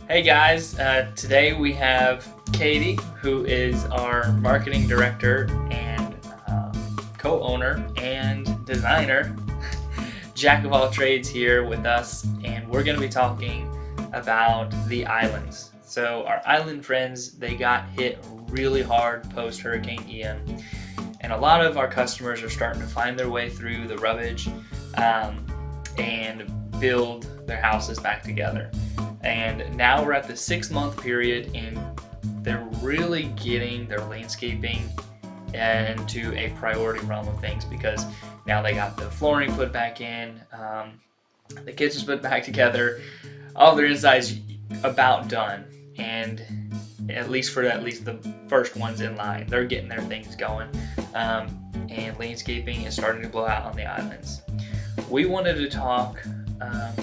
Hey guys, today we have Katie, who is our marketing director and co-owner and designer, jack of all trades here with us, and we're going to be talking about the islands. So our island friends, they got hit really hard post Hurricane Ian, and a lot of our customers are starting to find their way through the rubbish um, and build their houses back together. And now we're at the 6 month period, and they're really getting their landscaping into a priority realm of things because now they got the flooring put back in, the kitchen's put back together, all their insides about done, and at least the first ones in line, they're getting their things going, and landscaping is starting to blow out on the islands. We wanted to talk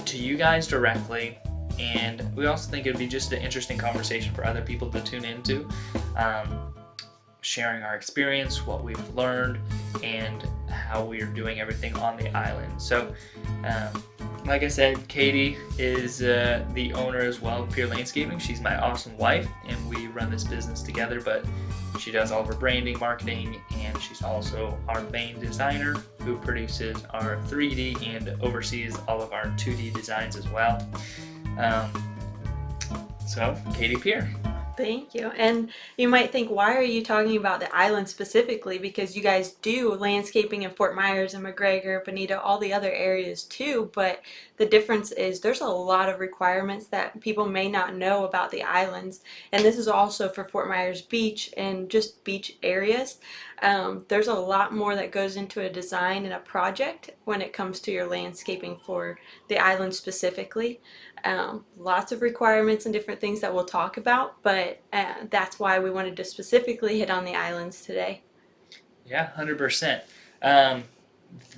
to you guys directly, and we also think it'd be just an interesting conversation for other people to tune into, sharing our experience, what we've learned, and how we are doing everything on the island. So, like I said, Katie is the owner as well of Pure Landscaping. She's my awesome wife, and we run this business together, but she does all of her branding, marketing, and she's also our main designer who produces our 3D and oversees all of our 2D designs as well. Um, so, Katie Pierre. Thank you. And you might think, why are you talking about the island specifically? Because you guys do landscaping in Fort Myers and McGregor, Bonita, all the other areas too. But the difference is there's a lot of requirements that people may not know about the islands. And this is also for Fort Myers Beach and just beach areas. There's a lot more that goes into a design and a project when it comes to your landscaping for the island specifically. Lots of requirements and different things that we'll talk about, but that's why we wanted to specifically hit on the islands today. Yeah, 100%. Um,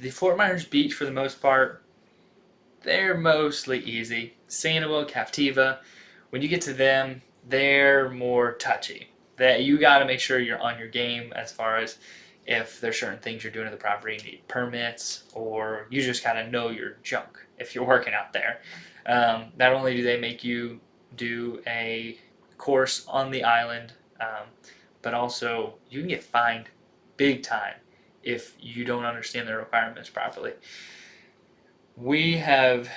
the Fort Myers Beach, for the most part, they're mostly easy. Sanibel, Captiva, when you get to them, they're more touchy. That you got to make sure you're on your game as far as if there's certain things you're doing to the property, you need permits, or you just gotta know your junk if you're working out there. Not only do they make you do a course on the island, but also you can get fined big time if you don't understand the requirements properly. We have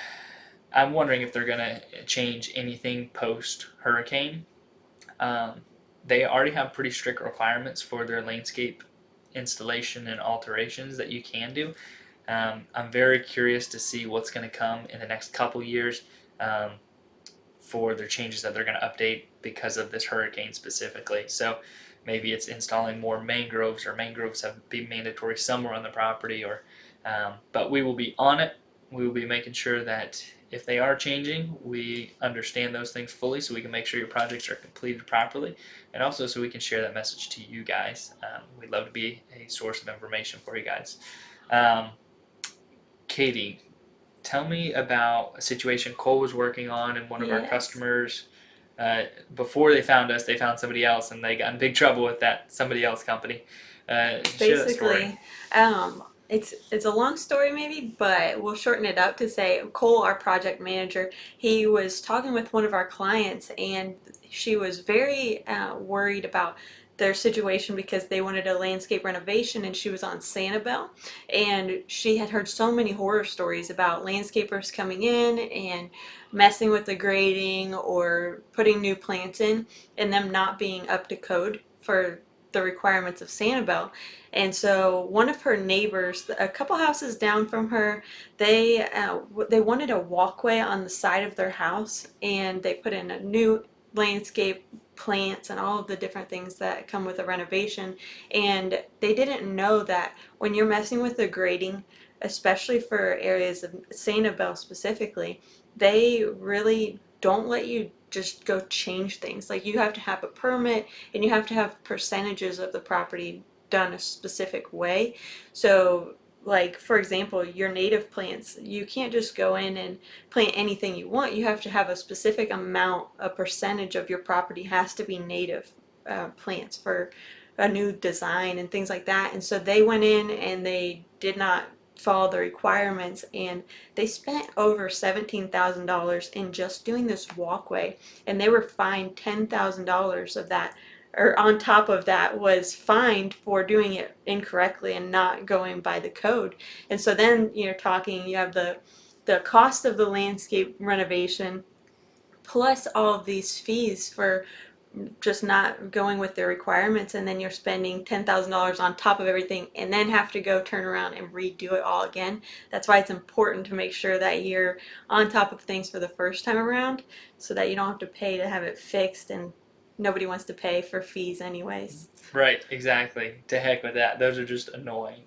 I'm wondering if they're going to change anything post hurricane. Um, they already have pretty strict requirements for their landscape installation and alterations that you can do. I'm very curious to see what's going to come in the next couple years, um, for their changes that they're going to update because of this hurricane specifically. So maybe it's installing more mangroves, or mangroves have to be mandatory somewhere on the property, or but we will be on it. We will be making sure that if they are changing, we understand those things fully so we can make sure your projects are completed properly, and also so we can share that message to you guys. We'd love to be a source of information for you guys. Um, Katie, tell me about a situation Cole was working on, and one of our Yes. customers, before they found us, they found somebody else, and they got in big trouble with that somebody else company. Share that story. Basically, it's a long story maybe, but we'll shorten it up to say Cole, our project manager, he was talking with one of our clients, and she was very worried about their situation because they wanted a landscape renovation, and she was on Sanibel, and she had heard so many horror stories about landscapers coming in and messing with the grading or putting new plants in and them not being up to code for the requirements of Sanibel. And so one of her neighbors, a couple houses down from her, they wanted a walkway on the side of their house, and they put in a new landscape plants and all of the different things that come with a renovation. And they didn't know that when you're messing with the grading, especially for areas of Sanibel specifically, they really don't let you just go change things. Like you have to have a permit, and you have to have percentages of the property done a specific way. So, like for example, your native plants, you can't just go in and plant anything you want. You have to have a specific amount, a percentage of your property has to be native plants for a new design and things like that. And so they went in and they did not follow the requirements, and they spent over $17,000 in just doing this walkway, and they were fined $10,000 of that, or on top of that was fined for doing it incorrectly and not going by the code. And so then you're talking, you have the cost of the landscape renovation plus all of these fees for just not going with their requirements, and then you're spending $10,000 on top of everything and then have to go turn around and redo it all again. That's why it's important to make sure that you're on top of things for the first time around so that you don't have to pay to have it fixed, and nobody wants to pay for fees anyways. Right, exactly. To heck with that. Those are just annoying.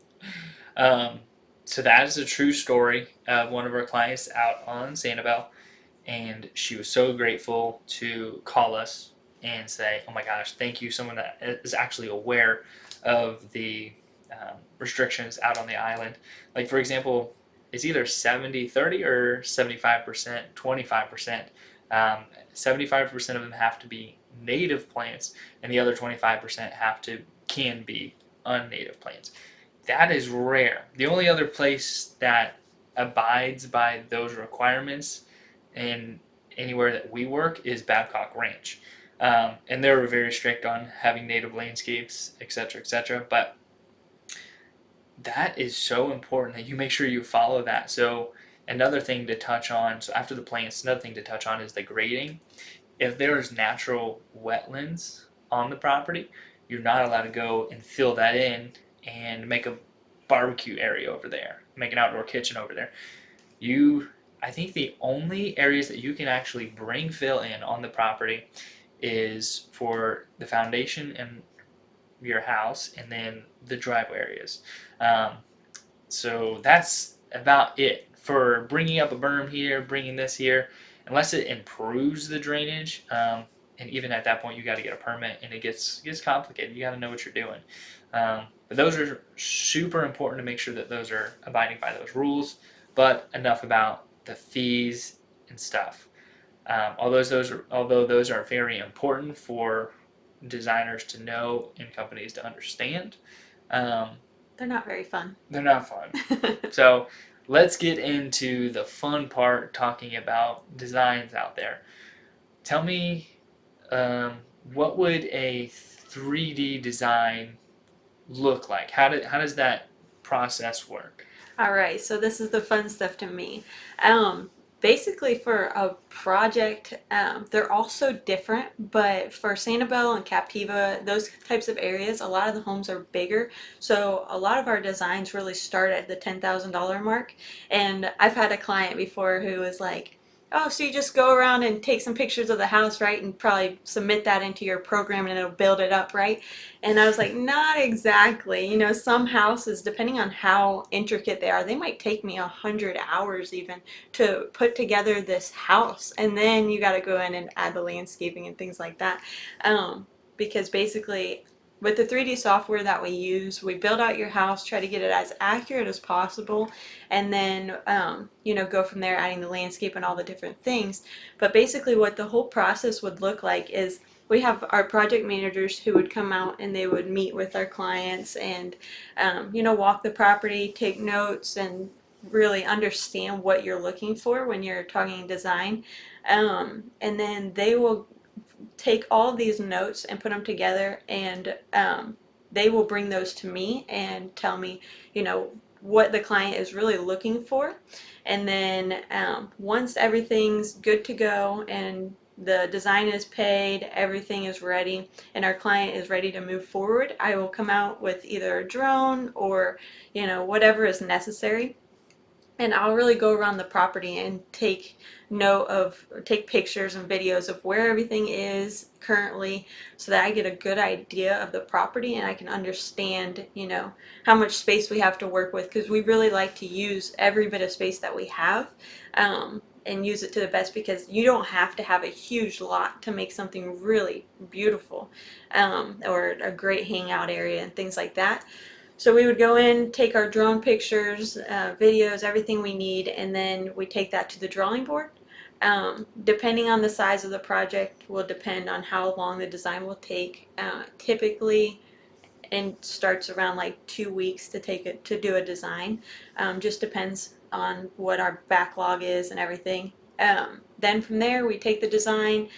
Um, so that is a true story of one of our clients out on Sanibel, and she was so grateful to call us and say, "Oh my gosh, thank you! Someone that is actually aware of the restrictions out on the island." Like for example, it's either 70-30 or 75% 25%. 75% of them have to be native plants, and the other 25% can be unnative plants. That is rare. The only other place that abides by those requirements in anywhere that we work is Babcock Ranch. And they're very strict on having native landscapes, etc., etc. But that is so important that you make sure you follow that. So another thing to touch on, so after the plants, another thing to touch on is the grading. If there is natural wetlands on the property, you're not allowed to go and fill that in and make a barbecue area over there, make an outdoor kitchen over there. I think the only areas that you can actually bring fill in on the property is for the foundation and your house, and then the driveway areas. Um, so that's about it for bringing up a berm here, bringing this here, unless it improves the drainage. And even at that point, you got to get a permit, and it gets complicated. You got to know what you're doing. But those are super important to make sure that those are abiding by those rules. But enough about the fees and stuff. Although those are very important for designers to know and companies to understand, um, They're not very fun. they're not fun. So let's get into the fun part, talking about designs out there. Tell me, um, what would a 3D design look like? How does that process work? All right, so this is the fun stuff to me. Um, Basically, for a project, they're all so different, but for Sanibel and Captiva, those types of areas, a lot of the homes are bigger. So a lot of our designs really start at the $10,000 mark. And I've had a client before who was like, oh, so you just go around and take some pictures of the house, right? And probably submit that into your program and it'll build it up, right? And I was like, not exactly. You know, some houses, depending on how intricate they are, they might take me 100 hours even to put together this house. And then you got to go in and add the landscaping and things like that. Because basically, with the 3D software that we use, we build out your house, try to get it as accurate as possible, and then, go from there, adding the landscape and all the different things. But basically, what the whole process would look like is we have our project managers who would come out and they would meet with our clients and, walk the property, take notes, and really understand what you're looking for when you're talking design. And then they will take all these notes and put them together, and they will bring those to me and tell me, what the client is really looking for. And then once everything's good to go and the design is paid, everything is ready, and our client is ready to move forward, I will come out with either a drone or, whatever is necessary, and I'll really go around the property and take pictures and videos of where everything is currently so that I get a good idea of the property and I can understand, how much space we have to work with, because we really like to use every bit of space that we have, and use it to the best, because you don't have to have a huge lot to make something really beautiful, or a great hangout area and things like that. So we would go in, take our drone pictures, videos, everything we need, and then we take that to the drawing board. Depending on the size of the project will depend on how long the design will take. Typically, and starts around like 2 weeks to do a design. Just depends on what our backlog is and everything. Then from there we take the design,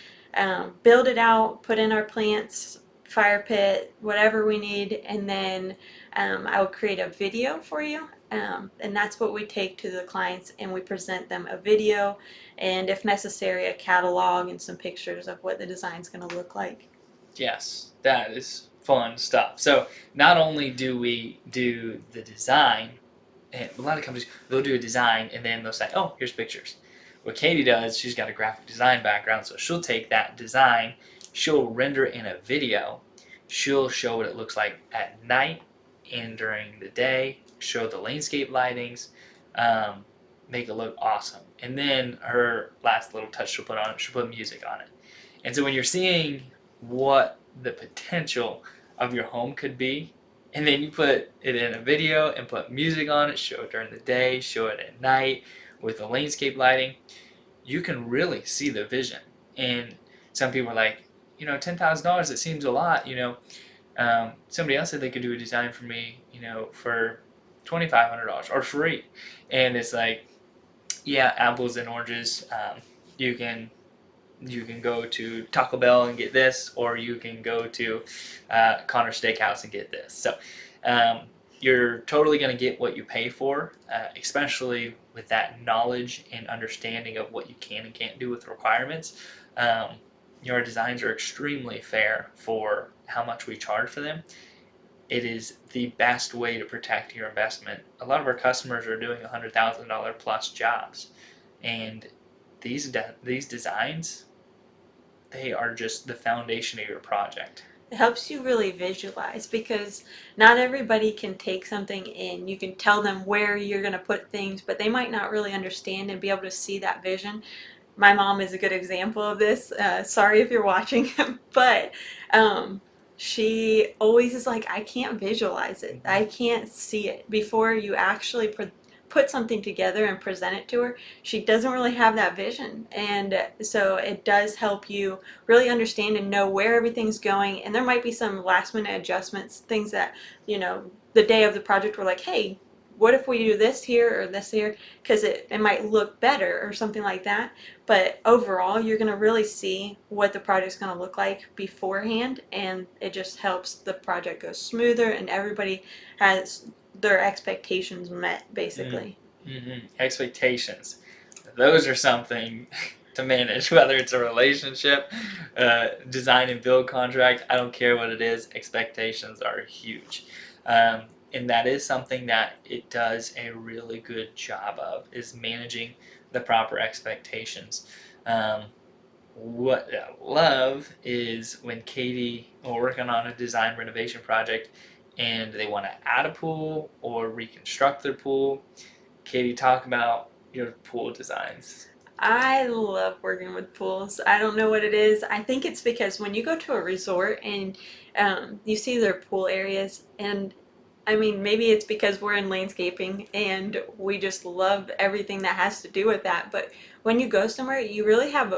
build it out, put in our plants, fire pit, whatever we need, and then I will create a video for you. And that's what we take to the clients, and we present them a video, and if necessary, a catalog and some pictures of what the design's going to look like. Yes, that is fun stuff. So not only do we do the design, and a lot of companies they'll do a design and then they'll say, "Oh, here's pictures." What Katie does, she's got a graphic design background, so she'll take that design, she'll render it in a video, she'll show what it looks like at night and during the day, show the landscape lightings, um, make it look awesome. And then her last little touch she'll put on it, she'll put music on it. And so when you're seeing what the potential of your home could be, and then you put it in a video and put music on it, show it during the day, show it at night with the landscape lighting, you can really see the vision. And some people are like, $10,000, it seems a lot, somebody else said they could do a design for me, for $2,500 or free. And it's like, yeah, apples and oranges. You can go to Taco Bell and get this, or you can go to Connor Steakhouse and get this. So you're totally going to get what you pay for, especially with that knowledge and understanding of what you can and can't do with requirements. Your designs are extremely fair for how much we charge for them. It is the best way to protect your investment. A lot of our customers are doing $100,000 plus jobs, and these designs, they are just the foundation of your project. It helps you really visualize, because not everybody can take something in. You can tell them where you're going to put things, but they might not really understand and be able to see that vision. My mom is a good example of this. Sorry if you're watching, but um, she always is like, I can't visualize it. I can't see it. Before you actually put something together and present it to her, she doesn't really have that vision. And so it does help you really understand and know where everything's going. And there might be some last minute adjustments, things that, the day of the project we're like, hey, what if we do this here or this here? Because it might look better or something like that. But overall, you're going to really see what the project's going to look like beforehand, and it just helps the project go smoother and everybody has their expectations met, basically. Expectations. Those are something to manage, whether it's a relationship, design and build contract, I don't care what it is, expectations are huge. And that is something that it does a really good job of, is managing the proper expectations. What I love is when Katie are working on a design renovation project and they want to add a pool or reconstruct their pool. Katie, talk about your pool designs. I love working with pools. I don't know what it is. I think it's because when you go to a resort and you see their pool areas, and I mean, maybe it's because we're in landscaping and we just love everything that has to do with that. But when you go somewhere, you really have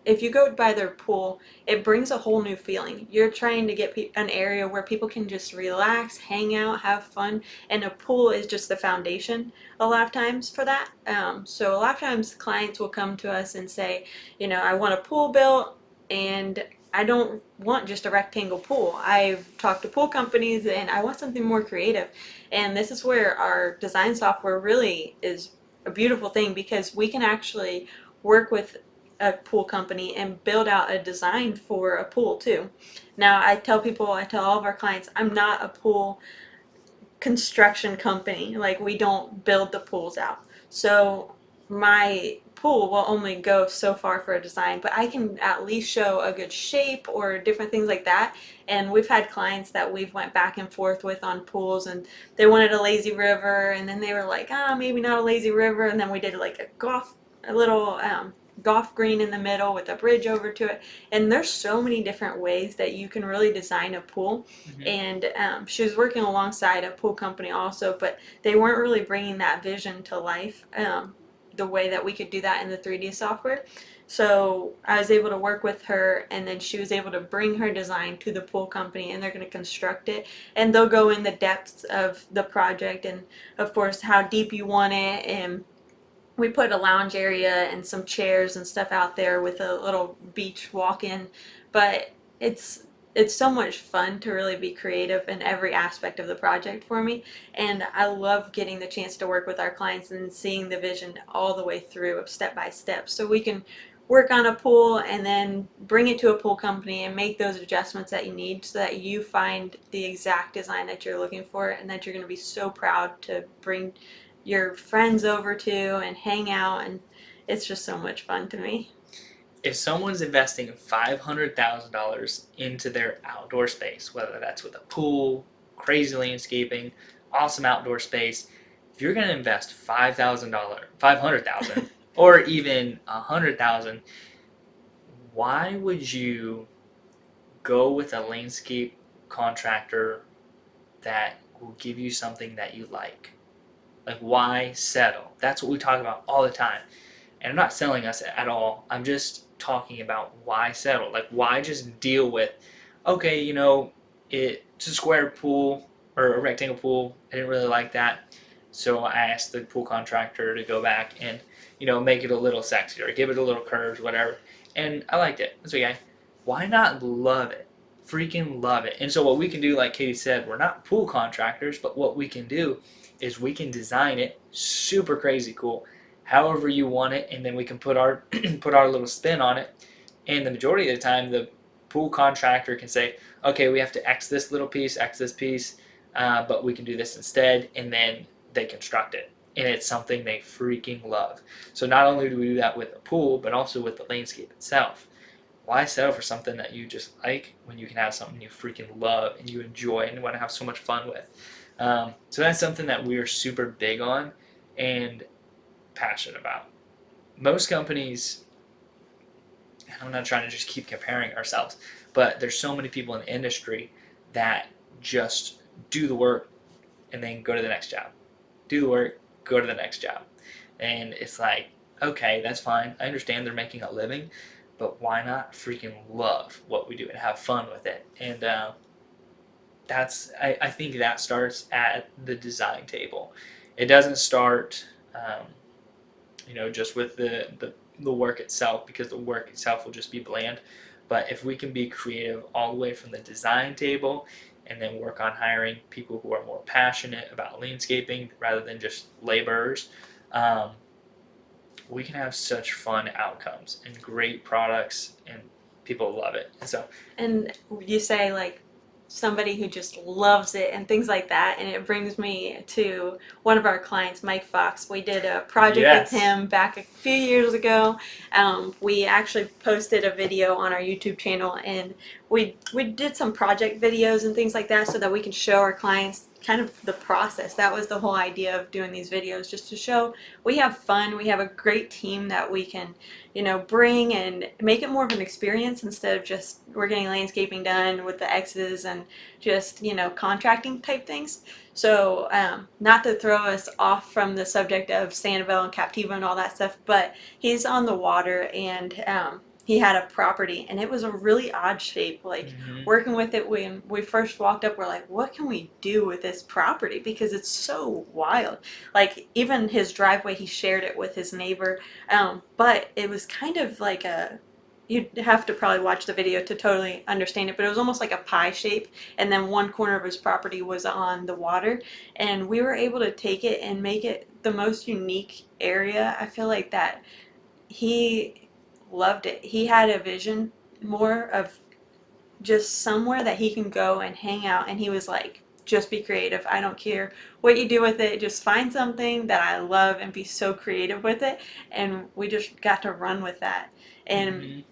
if you go by their pool, it brings a whole new feeling. You're trying to get an area where people can just relax, hang out, have fun, and a pool is just the foundation a lot of times for that. So a lot of times clients will come to us and say, I want a pool built, and I don't want just a rectangle pool. I've talked to pool companies and I want something more creative. And this is where our design software really is a beautiful thing, because we can actually work with a pool company and build out a design for a pool too. Now, I tell all of our clients, I'm not a pool construction company. Like, we don't build the pools out. So my pool will only go so far for a design, but I can at least show a good shape or different things like that. And we've had clients that we've went back and forth with on pools, and they wanted a lazy river, and then they were like, maybe not a lazy river, and then we did like a little golf green in the middle with a bridge over to it. And there's so many different ways that you can really design a pool. Mm-hmm. And she was working alongside a pool company also, but they weren't really bringing that vision to life the way that we could do that in the 3D software. So I was able to work with her, and then she was able to bring her design to the pool company, and they're going to construct it. And they'll go in the depths of the project, and of course, how deep you want it. And we put a lounge area and some chairs and stuff out there with a little beach walk-in. But it's it's so much fun to really be creative in every aspect of the project for me, and I love getting the chance to work with our clients and seeing the vision all the way through, step by step, so we can work on a pool and then bring it to a pool company and make those adjustments that you need so that you find the exact design that you're looking for and that you're going to be so proud to bring your friends over to and hang out, and it's just so much fun to me. If someone's investing $500,000 into their outdoor space, whether that's with a pool, crazy landscaping, awesome outdoor space, if you're going to invest $5,000, 500,000, or even 100,000, why would you go with a landscape contractor that will give you something that you like? Like, why settle? That's what we talk about all the time. And I'm not selling us at all. I'm just talking about why settle. Like, why just deal with, okay, it's a square pool or a rectangle pool. I didn't really like that. So I asked the pool contractor to go back and, make it a little sexier, give it a little curves, whatever. And I liked it. It's okay. Why not love it? Freaking love it. And so what we can do, like Katie said, we're not pool contractors, but what we can do is we can design it super crazy cool however you want it, and then we can put our put our little spin on it. And the majority of the time, the pool contractor can say, "Okay, we have to X this little piece, X this piece, but we can do this instead," and then they construct it, and it's something they freaking love. So not only do we do that with the pool, but also with the landscape itself. Why settle for something that you just like when you can have something you freaking love and you enjoy and want to have so much fun with? So that's something that we are super big on and passionate about. Most companies, and I'm not trying to just keep comparing ourselves, but there's so many people in the industry that just do the work and then go to the next job. Do the work, go to the next job. And it's like, okay, that's fine. I understand they're making a living, but why not freaking love what we do and have fun with it? And I think that starts at the design table. It doesn't start just with the work itself, because the work itself will just be bland. But if we can be creative all the way from the design table and then work on hiring people who are more passionate about landscaping rather than just laborers, um, we can have such fun outcomes and great products, and people love it. And so, And you say like somebody who just loves it and things like that, and it brings me to one of our clients, Mike Fox. We did a project with yes. him back a few years ago. We actually posted a video on our YouTube channel, and we did some project videos and things like that so that we can show our clients kind of the process. That was the whole idea of doing these videos, just to show we have fun, we have a great team that we can bring and make it more of an experience instead of just we're getting landscaping done with the X's and just, contracting type things. So, not to throw us off from the subject of Sanibel and Captiva and all that stuff, but he's on the water, and he had a property and it was a really odd shape. Like, Mm-hmm. working with it, when we first walked up, we're like, what can we do with this property? Because it's so wild. Like, even his driveway, he shared it with his neighbor, but it was kind of like you'd have to probably watch the video to totally understand it, but it was almost like a pie shape, and then one corner of his property was on the water, and we were able to take it and make it the most unique area. I feel like that he loved it. He had a vision more of just somewhere that he can go and hang out, and he was like, just be creative. I don't care what you do with it, just find something that I love and be so creative with it. And we just got to run with that. And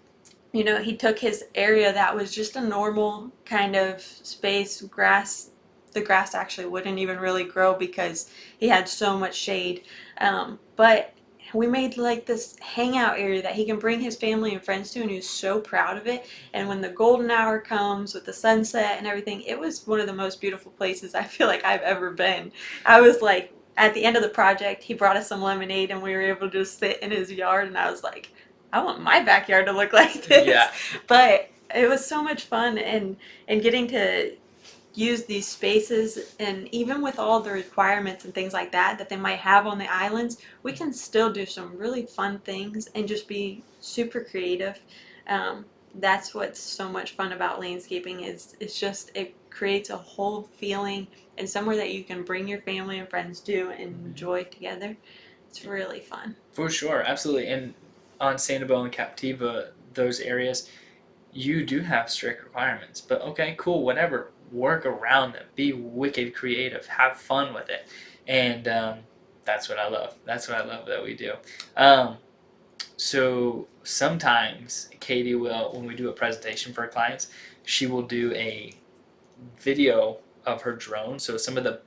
Mm-hmm. he took his area that was just a normal kind of space, grass. The grass actually wouldn't even really grow because he had so much shade. But we made like this hangout area that he can bring his family and friends to, and he was so proud of it. And when the golden hour comes with the sunset and everything, it was one of the most beautiful places I feel like I've ever been. I was like, at the end of the project, he brought us some lemonade, and we were able to just sit in his yard, and I was like, I want my backyard to look like this. Yeah. But it was so much fun, and getting to use these spaces, and even with all the requirements and things like that they might have on the islands, we can still do some really fun things and just be super creative. um, that's what's so much fun about landscaping, is it's just, it creates a whole feeling and somewhere that you can bring your family and friends to and Mhm. enjoy together. It's really fun. For sure, absolutely. And on Sanibel and Captiva, those areas, you do have strict requirements. But okay, cool, whatever. Work around them. Be wicked creative. Have fun with it. And that's what I love. That's what I love that we do. Um, so sometimes Katie will, when we do a presentation for our clients, she will do a video of her drone. So some of the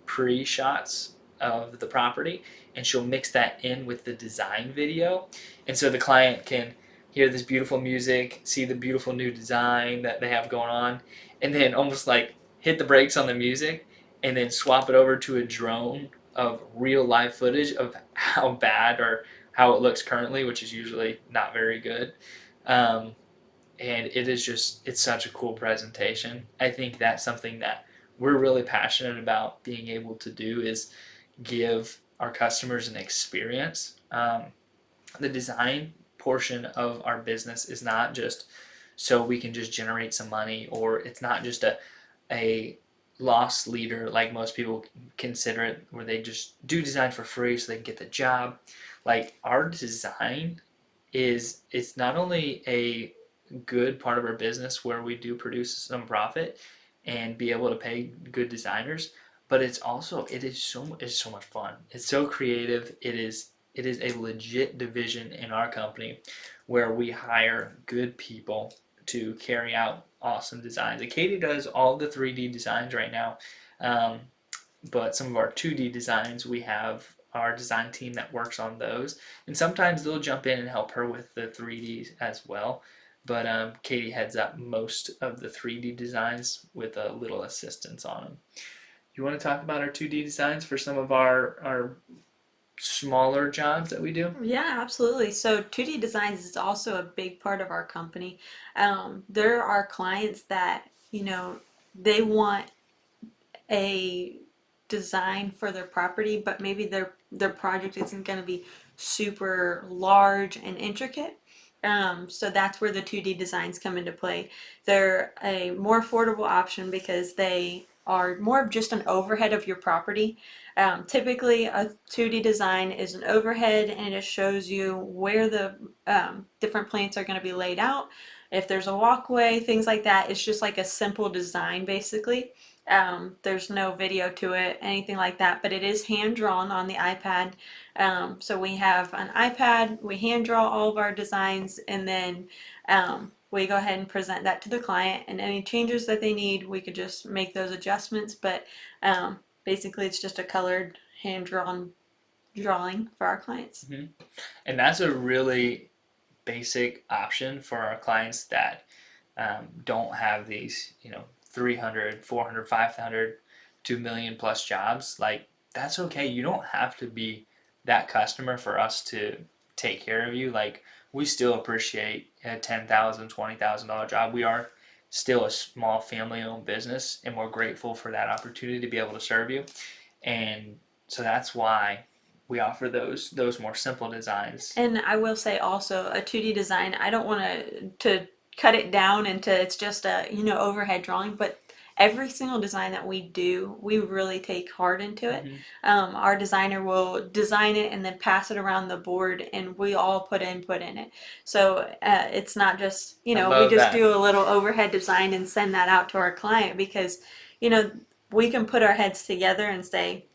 pre shots of the property, and she'll mix that in with the design video. And so the client can hear this beautiful music, see the beautiful new design that they have going on, and then almost like hit the brakes on the music and then swap it over to a drone of real live footage of how bad or how it looks currently, which is usually not very good. Um, and it is just, it's such a cool presentation. I think that's something that we're really passionate about being able to do, is give our customers an experience. The design portion of our business is not just so we can just generate some money, or it's not just a loss leader like most people consider it, where they just do design for free so they can get the job. Like, our design is, it's not only a good part of our business where we do produce some profit and be able to pay good designers, but it's also, it's so much fun. It's so creative. It is a legit division in our company where we hire good people to carry out awesome designs. And Katie does all the 3D designs right now, um, but some of our 2D designs, we have our design team that works on those, and sometimes they'll jump in and help her with the 3D as well. But Katie heads up most of the 3D designs with a little assistance on them. You want to talk about our 2D designs for some of our smaller jobs that we do? Yeah, absolutely. So 2D designs is also a big part of our company. There are clients that, they want a design for their property, but maybe their project isn't going to be super large and intricate. So that's where the 2D designs come into play. They're a more affordable option because they are more of just an overhead of your property. Typically, a 2D design is an overhead, and it shows you where the different plants are going to be laid out. If there's a walkway, things like that. It's just like a simple design, basically. There's no video to it, anything like that, but it is hand drawn on the iPad. So we have an iPad, we hand draw all of our designs, and then we go ahead and present that to the client. And any changes that they need, we could just make those adjustments. But basically, it's just a colored hand drawn drawing for our clients. Mm-hmm. And that's a really basic option for our clients that don't have these, 300, 400, 500, 2 million plus jobs. Like, that's okay. You don't have to be that customer for us to take care of you. Like, we still appreciate a $10,000, $20,000 job. We are still a small family owned business, and we're grateful for that opportunity to be able to serve you. And so that's why we offer those more simple designs. And I will say also, a 2D design, I don't want to cut it down into it's just a, overhead drawing, but every single design that we do, we really take heart into it. Mm-hmm. Our designer will design it and then pass it around the board, and we all put input in it. So it's not just, I we love just that. do a little overhead design and send that out to our client, because, you know, we can put our heads together and say,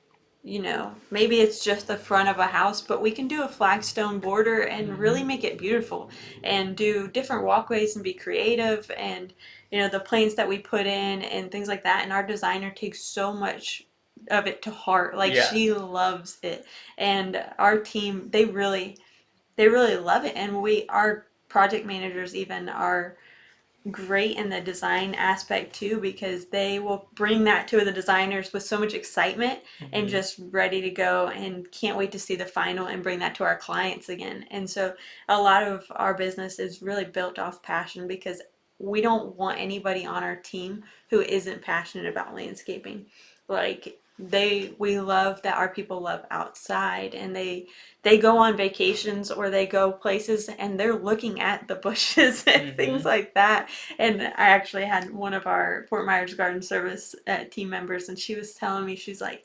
maybe it's just the front of a house, but we can do a flagstone border and really Mm-hmm. make it beautiful and do different walkways and be creative, and, the planes that we put in and things like that. And our designer takes so much of it to heart. Like, Yeah. she loves it. And our team, they really love it. And our project managers even are great in the design aspect too, because they will bring that to the designers with so much excitement and Mm-hmm. just ready to go and can't wait to see the final and bring that to our clients again. And so a lot of our business is really built off passion, because we don't want anybody on our team who isn't passionate about landscaping. Like, we love that our people love outside, and they go on vacations or they go places and they're looking at the bushes and things Mm-hmm. like that. And I actually had one of our Fort Myers Garden Service team members, and she was telling me, she's like,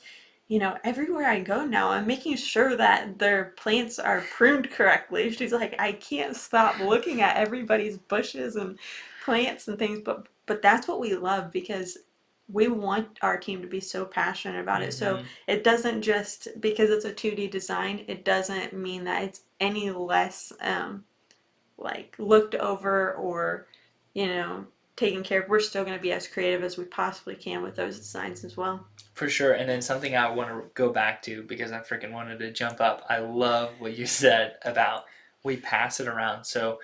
everywhere I go now, I'm making sure that their plants are pruned correctly. She's like, I can't stop looking at everybody's bushes and plants and things, but that's what we love, because we want our team to be so passionate about it. So Mm-hmm. it doesn't just, because it's a 2D design, it doesn't mean that it's any less like looked over or, you know, taken care of. We're still going to be as creative as we possibly can with those designs as well. For sure. And then something I want to go back to because I freaking wanted to jump up. I love what you said about we pass it around. So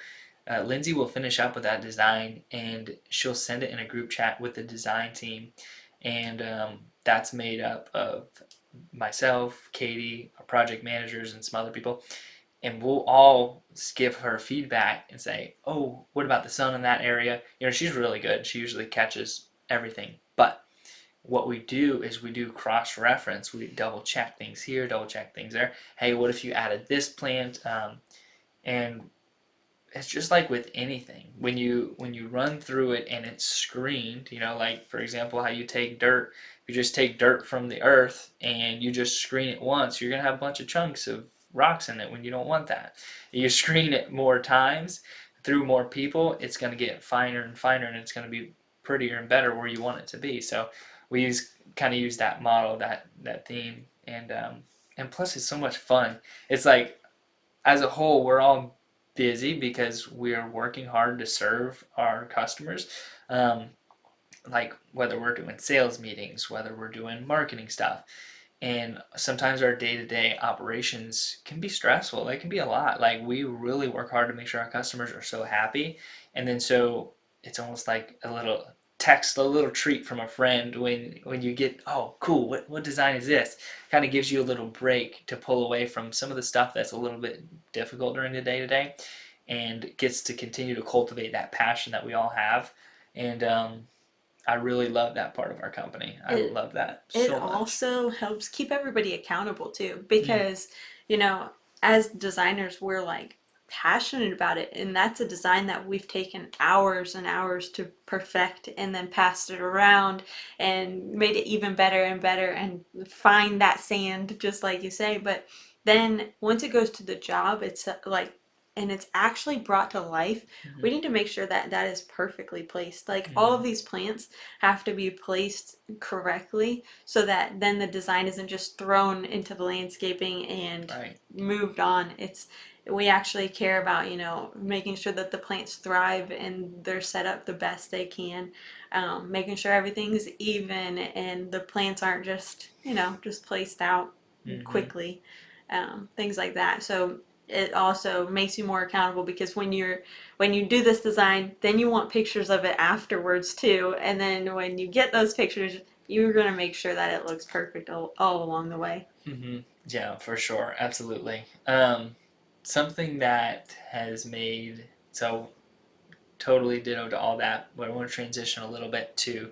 Lindsay will finish up with that design and she'll send it in a group chat with the design team. And that's made up of myself, Katie, our project managers, and some other people. And we'll all give her feedback and say, oh, what about the sun in that area? She's really good. She usually catches everything. But what we do is we do cross reference. We double check things here, double check things there. Hey, what if you added this plant? And it's just like with anything. When you run through it and it's screened, like for example, how you take dirt. You just take dirt from the earth and you just screen it once. You're gonna have a bunch of chunks of rocks in it when you don't want that. You screen it more times through more people. It's gonna get finer and finer, and it's gonna be prettier and better where you want it to be. So we kind of use that model, that theme, and plus it's so much fun. It's like as a whole, we're all busy because we're working hard to serve our customers. Um, like whether we're doing sales meetings, whether we're doing marketing stuff, and sometimes our day-to-day operations can be stressful. They can be a lot. Like we really work hard to make sure our customers are so happy, and then so it's almost like a little treat from a friend when you get, oh cool, what design is this? Kind of gives you a little break to pull away from some of the stuff that's a little bit difficult during the day-to-day, and gets to continue to cultivate that passion that we all have. And I really love that part of our company. I It love that it so much. also helps keep everybody accountable too, Mm. because you know as designers we're like passionate about it, and that's a design that we've taken hours and hours to perfect and then passed it around and made it even better and better and find that sand, just like you say. But then once it goes to the job, it's like, and it's actually brought to life, Mm-hmm. we need to make sure that that is perfectly placed. Like, all Mm-hmm. of these plants have to be placed correctly, so that then the design isn't just thrown into the landscaping and Right. moved on. It's, we actually care about, making sure that the plants thrive and they're set up the best they can, making sure everything's even and the plants aren't just, just placed out Mm-hmm. quickly, things like that. So it also makes you more accountable, because when you do this design, then you want pictures of it afterwards too. And then when you get those pictures, you're going to make sure that it looks perfect all along the way. Mm-hmm. Yeah, for sure. Absolutely. Something that has made so totally ditto to all that, but I want to transition a little bit to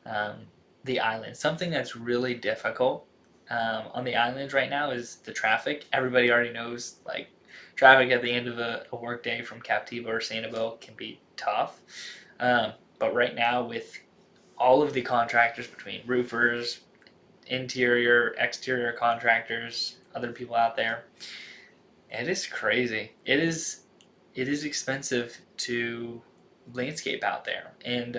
um, the island. Something that's really difficult on the islands right now is the traffic. Everybody already knows, like, traffic at the end of a work day from Captiva or Sanibel can be tough. But right now, with all of the contractors between roofers, interior, exterior contractors, other people out there, it is crazy. It is expensive to landscape out there, and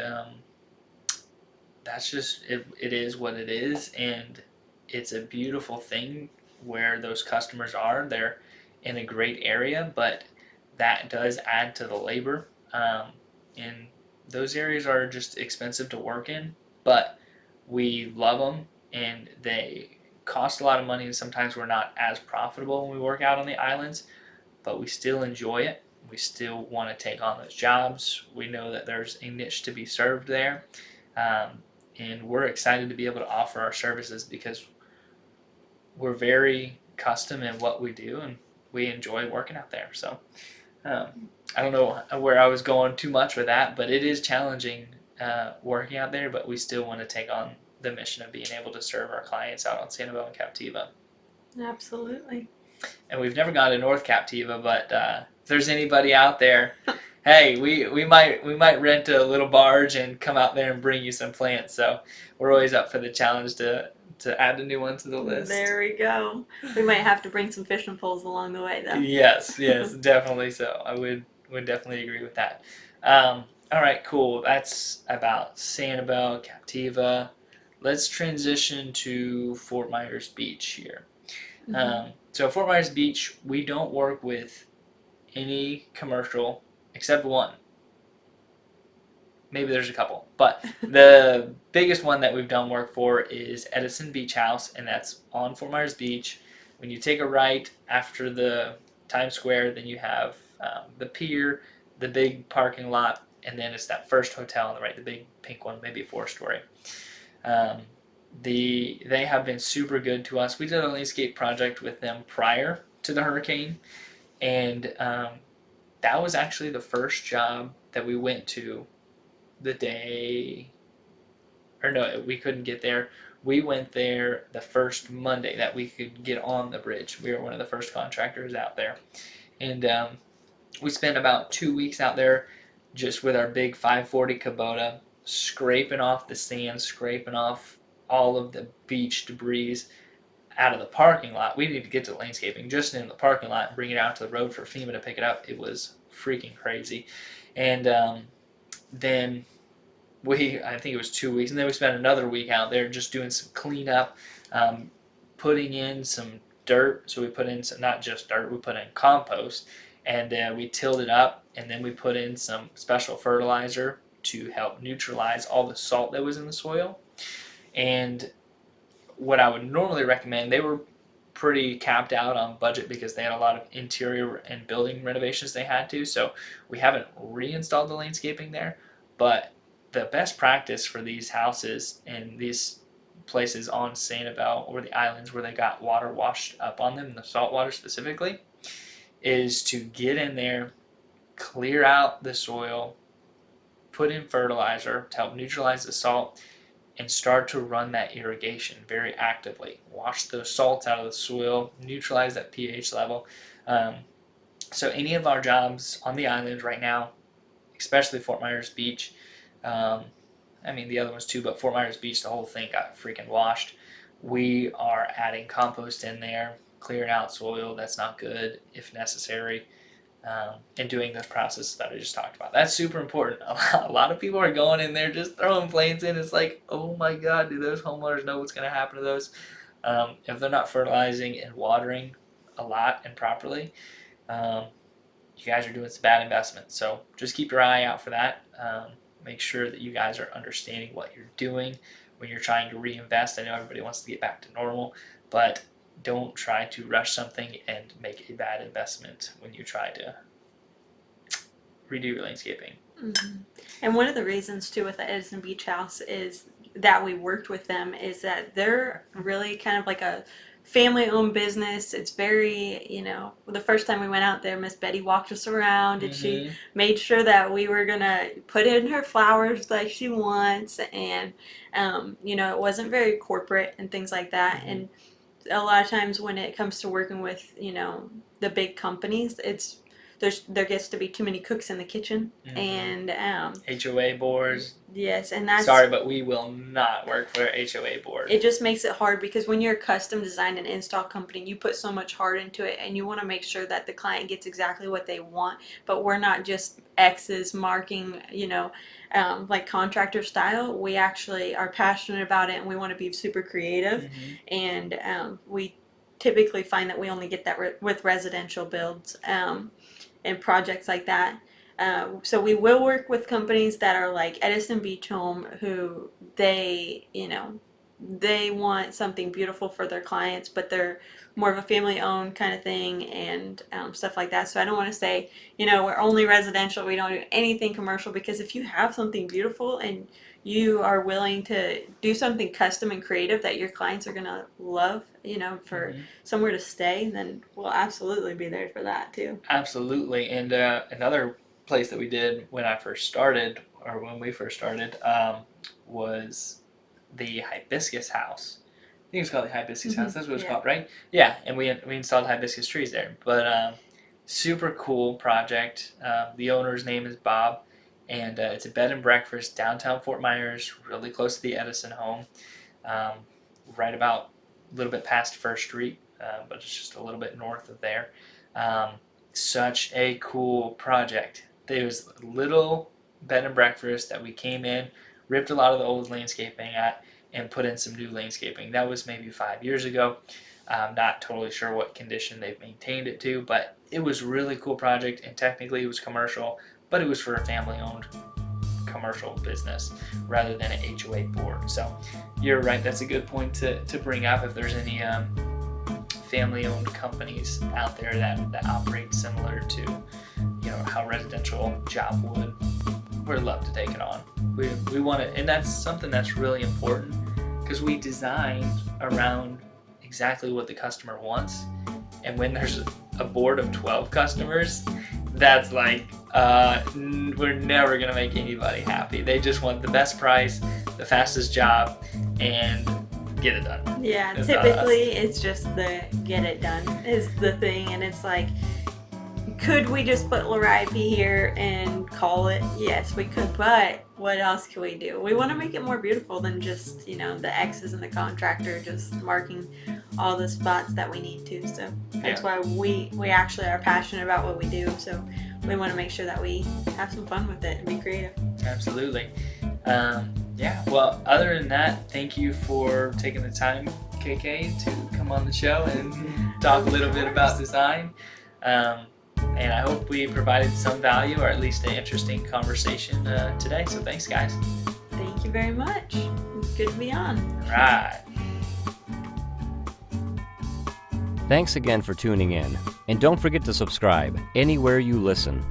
that's just it. It is what it is, and it's a beautiful thing where those customers are. They're in a great area, but that does add to the labor. And those areas are just expensive to work in, but we love them, and they cost a lot of money. And sometimes we're not as profitable when we work out on the islands, but we still enjoy it. we still want to take on those jobs. We know that there's a niche to be served there, and we're excited to be able to offer our services because we're very custom in what we do, and we enjoy working out there. So um, I don't know where I was going too much with that, but it is challenging working out there. But we still want to take on the mission of being able to serve our clients out on Sanibel and Captiva. Absolutely. And we've never gone to North Captiva, but if there's anybody out there, hey, we might rent a little barge and come out there and bring you some plants. So we're always up for the challenge to add a new one to the list. There we go. We might have to bring some fishing poles along the way, though. Yes, definitely so. I would definitely agree with that. All right, cool. That's about Sanibel, Captiva. Let's transition to Fort Myers Beach here. So Fort Myers Beach, we don't work with any commercial except one. Maybe there's a couple, but the biggest one that we've done work for is Edison Beach House, and that's on Fort Myers Beach. When you take a right after the Times Square, then you have the pier, the big parking lot, and then it's that first hotel on the right, the big pink one, maybe a 4-story. They have been super good to us. We did a landscape project with them prior to the hurricane, and that was actually the first job that we went to the day, or no, we couldn't get there. We went there the first Monday that we could get on the bridge. We were one of the first contractors out there, and we spent about 2 weeks out there just with our big 540 Kubota, scraping off the sand, scraping off all of the beach debris out of the parking lot. We need to get to landscaping just in the parking lot and bring it out to the road for FEMA to pick it up. It was freaking crazy. And then I think it was 2 weeks, and then we spent another week out there just doing some cleanup, putting in some dirt. So we put in some, not just dirt, we put in compost, and we tilled it up, and then we put in some special fertilizer to help neutralize all the salt that was in the soil. And what I would normally recommend, they were pretty capped out on budget because they had a lot of interior and building renovations they had to, so we haven't reinstalled the landscaping there. But the best practice for these houses and these places on Sanibel or the islands where they got water washed up on them, the salt water specifically, is to get in there, clear out the soil, put in fertilizer to help neutralize the salt, and start to run that irrigation very actively. Wash those salts out of the soil, neutralize that pH level. So any of our jobs on the island right now, especially Fort Myers Beach, I mean the other ones too, but Fort Myers Beach, the whole thing got freaking washed. We are adding compost in there, clearing out soil that's not good if necessary, and doing this process that I just talked about. That's super important. A lot of people are going in there just throwing planes in. It's like, oh my God, do those homeowners know what's going to happen to those? If they're not fertilizing and watering a lot and properly, you guys are doing some bad investments. So just keep your eye out for that. Make sure that you guys are understanding what you're doing when you're trying to reinvest. I know everybody wants to get back to normal, but don't try to rush something and make a bad investment when you try to redo your landscaping. Mm-hmm. And one of the reasons too with the Edison Beach House is that we worked with them is that they're really kind of like a family-owned business. It's very, the first time we went out there, Miss Betty walked us around and she made sure that we were gonna put in her flowers like she wants, and it wasn't very corporate and things like that. And a lot of times when it comes to working with the big companies, there gets to be too many cooks in the kitchen, and HOA boards. yes, and that's sorry, but we will not work for an HOA board. It just makes it hard because when you're a custom design and install company, you put so much heart into it, and you want to make sure that the client gets exactly what they want. But we're not just X's marking, like contractor style. We actually are passionate about it, and we want to be super creative. And we typically find that we only get that with residential builds and projects like that. So we will work with companies that are like Edison Beach Home, who they they want something beautiful for their clients, but they're more of a family-owned kind of thing and stuff like that. So I don't want to say, we're only residential, we don't do anything commercial, because if you have something beautiful and you are willing to do something custom and creative that your clients are going to love, for Hmm. somewhere to stay, then we'll absolutely be there for that too. Absolutely. And another place that we did when I first started, or when we first started, was the hibiscus house. I think it's called the hibiscus house. That's what it's Yeah. called, right? Yeah. And we installed hibiscus trees there. But super cool project. The owner's name is Bob, and it's a bed and breakfast downtown Fort Myers, really close to the Edison home, um, right about a little bit past First Street, but it's just a little bit north of there. Um, Such a cool project. There was a little bed and breakfast that we came in, ripped a lot of the old landscaping at, and put in some new landscaping. That was maybe 5 years ago. I'm not totally sure what condition they've maintained it to, but it was a really cool project, and technically it was commercial, but it was for a family-owned commercial business rather than an HOA board. So you're right, that's a good point to bring up. If there's any family-owned companies out there that operate similar to how residential job would, we'd love to take it on. We want to, and that's something that's really important because we design around exactly what the customer wants. And when there's a board of 12 customers, that's like we're never gonna make anybody happy. They just want the best price, the fastest job, and get it done. Yeah, It's typically it's just the get it done is the thing, and it's like, could we just put Laripe here and call it? Yes, we could, but what else can we do? We want to make it more beautiful than just, the X's and the contractor just marking all the spots that we need to. So that's why we actually are passionate about what we do. So we want to make sure that we have some fun with it and be creative. Absolutely. Yeah, well, other than that, thank you for taking the time, KK, to come on the show and talk a little bit about design. And I hope we provided some value, or at least an interesting conversation today. So thanks, guys. Thank you very much. It's good to be on. All right. Thanks again for tuning in, and don't forget to subscribe anywhere you listen.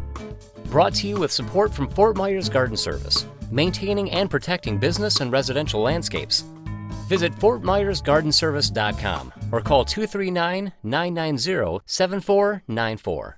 Brought to you with support from Fort Myers Garden Service, maintaining and protecting business and residential landscapes. Visit FortMyersGardenService.com or call 239-990-7494.